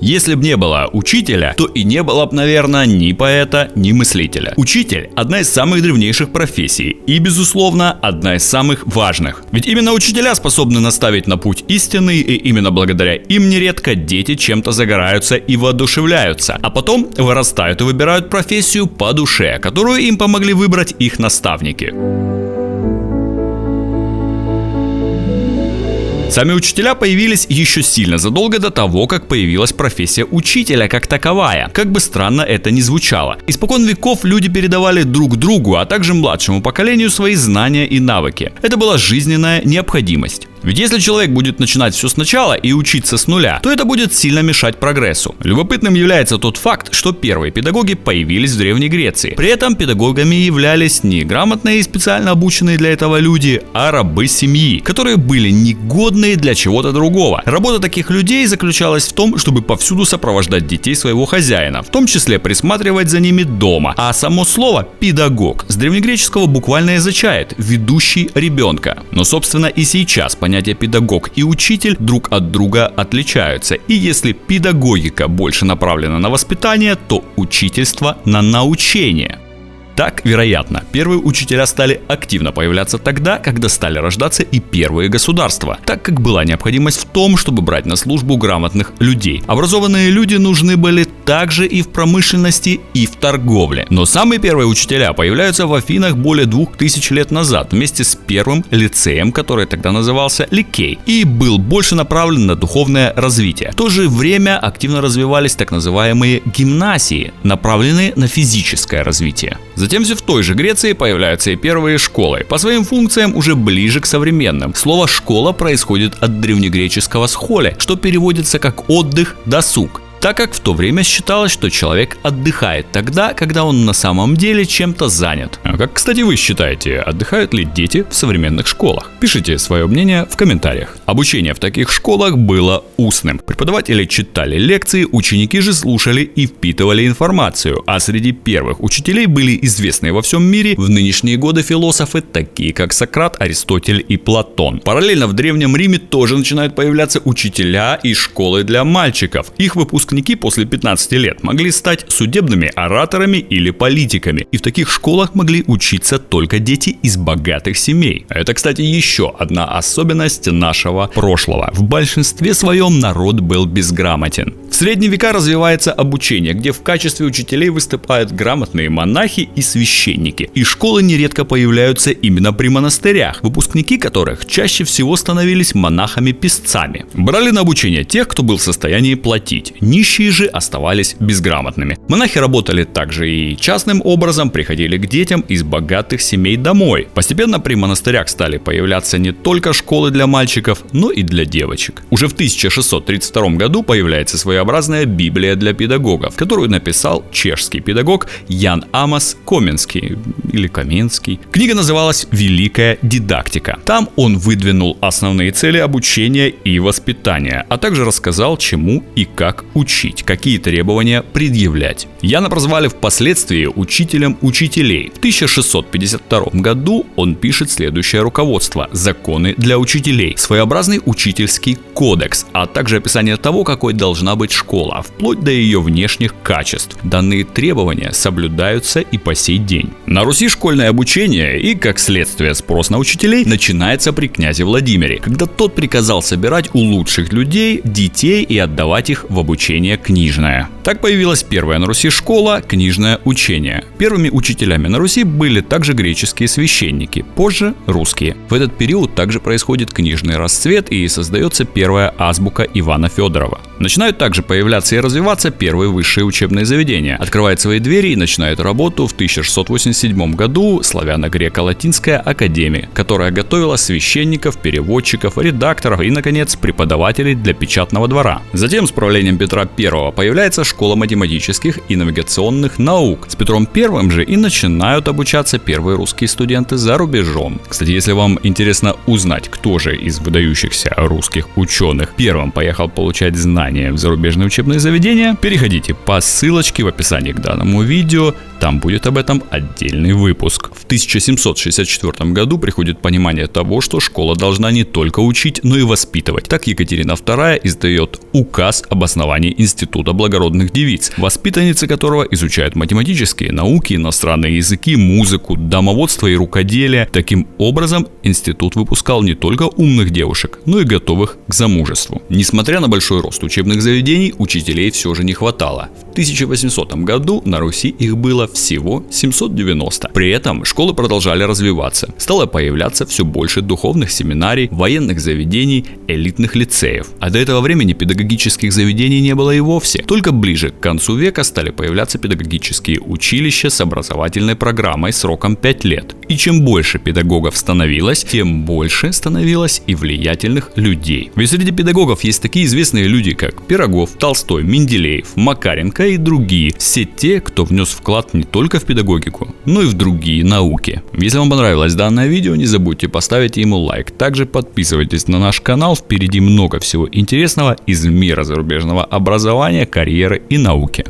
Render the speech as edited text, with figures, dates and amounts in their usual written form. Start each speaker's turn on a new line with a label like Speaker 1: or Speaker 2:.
Speaker 1: Если бы не было учителя, то и не было бы, наверное, ни поэта, ни мыслителя. Учитель – одна из самых древнейших профессий и, безусловно, одна из самых важных. Ведь именно учителя способны наставить на путь истинный, и именно благодаря им нередко дети чем-то загораются и воодушевляются, а потом вырастают и выбирают профессию по душе, которую им помогли выбрать их наставники. Сами учителя появились еще сильно задолго до того, как появилась профессия учителя как таковая. Как бы странно это ни звучало. Испокон веков люди передавали друг другу, а также младшему поколению свои знания и навыки. Это была жизненная необходимость. Ведь если человек будет начинать все сначала и учиться с нуля, то это будет сильно мешать прогрессу. Любопытным является тот факт, что первые педагоги появились в Древней Греции. При этом педагогами являлись не грамотные и специально обученные для этого люди, а рабы семьи, которые были негодны для чего-то другого. Работа таких людей заключалась в том, чтобы повсюду сопровождать детей своего хозяина, в том числе присматривать за ними дома. А само слово «педагог» с древнегреческого буквально означает «ведущий ребенка». Но, собственно, и сейчас понятия педагог и учитель друг от друга отличаются. И если педагогика больше направлена на воспитание, то учительство на научение. Так, вероятно, первые учителя стали активно появляться тогда, когда стали рождаться и первые государства, так как была необходимость в том, чтобы брать на службу грамотных людей. Образованные люди нужны были также и в промышленности, и в торговле. Но самые первые учителя появляются в Афинах более 2000 лет назад, вместе с первым лицеем, который тогда назывался Ликей, и был больше направлен на духовное развитие. В то же время активно развивались так называемые гимнасии, направленные на физическое развитие. Затем все в той же Греции появляются и первые школы, по своим функциям уже ближе к современным. Слово «школа» происходит от древнегреческого «схоле», что переводится как «отдых», «досуг», так как в то время считалось, что человек отдыхает тогда, когда он на самом деле чем-то занят. А как, кстати, вы считаете, отдыхают ли дети в современных школах? Пишите свое мнение в комментариях. Обучение в таких школах было устным. Преподаватели читали лекции, ученики же слушали и впитывали информацию. А среди первых учителей были известные во всем мире в нынешние годы философы, такие как Сократ, Аристотель и Платон. Параллельно в Древнем Риме тоже начинают появляться учителя и школы для мальчиков. Их выпускники после 15 лет могли стать судебными ораторами или политиками. И в таких школах могли учиться только дети из богатых семей. Это, кстати, еще одна особенность нашего прошлого. В большинстве своем народ был безграмотен. В средние века развивается обучение, где в качестве учителей выступают грамотные монахи и священники. И школы нередко появляются именно при монастырях, выпускники которых чаще всего становились монахами-песцами. Брали на обучение тех, кто был в состоянии платить. Нищие же оставались безграмотными. Монахи работали также и частным образом, приходили к детям из богатых семей домой. Постепенно при монастырях стали появляться не только школы для мальчиков, но и для девочек. Уже в 1632 году появляется своеобразная Библия для педагогов, которую написал чешский педагог Ян Амос Коменский или Каменский. Книга называлась «Великая дидактика». Там он выдвинул основные цели обучения и воспитания, а также рассказал, чему и как учить, какие требования предъявлять. Яна прозвали впоследствии учителем учителей. В 1652 году он пишет следующее руководство: «Законы для учителей», своеобразный учительский кодекс, а также описание того, какой должна быть школа, вплоть до ее внешних качеств. Данные требования соблюдаются и по сей день. На Руси школьное обучение и, как следствие, спрос на учителей начинается при князе Владимире, когда тот приказал собирать у лучших людей детей и отдавать их в обучение книжное. Так появилась первая на Руси школа «Книжное учение». Первыми учителями на Руси были также греческие священники, позже русские. В этот период также происходит книжный расцвет и создается первая азбука Ивана Федорова. Начинают также появляться и развиваться первые высшие учебные заведения. Открывает свои двери и начинает работу в 1687 году Славяно-Греко-Латинская академия, которая готовила священников, переводчиков, редакторов и, наконец, преподавателей для печатного двора. Затем с правлением Петра I появляется школа математических и навигационных наук. С Петром I же и начинают обучаться первые русские студенты за рубежом. Кстати, если вам интересно узнать, кто же из выдающихся русских ученых первым поехал получать знания в зарубежные учебные заведения, переходите по ссылочке в описании к данному видео. там будет об этом отдельный выпуск. В 1764 году приходит понимание того, что школа должна не только учить, но и воспитывать. Так Екатерина II издает указ об основании Института благородных девиц, воспитанницы которого изучают математические науки, иностранные языки, музыку, домоводство и рукоделие. Таким образом, институт выпускал не только умных девушек, но и готовых к замужеству. Несмотря на большой рост учебных заведений, учителей все же не хватало. В 1800 году на Руси их было всего 790. При этом школы продолжали развиваться. Стало появляться все больше духовных семинарий, военных заведений, элитных лицеев. А до этого времени педагогических заведений не было и вовсе. Только ближе к концу века стали появляться педагогические училища с образовательной программой сроком 5 лет. И чем больше педагогов становилось, тем больше становилось и влиятельных людей. Ведь среди педагогов есть такие известные люди, как Пирогов, Толстой, Менделеев, Макаренко и другие. Все те, кто внес вклад не только в педагогику, но и в другие науки. Если вам понравилось данное видео, не забудьте поставить ему лайк. Также подписывайтесь на наш канал, впереди много всего интересного из мира зарубежного образования, карьеры и науки.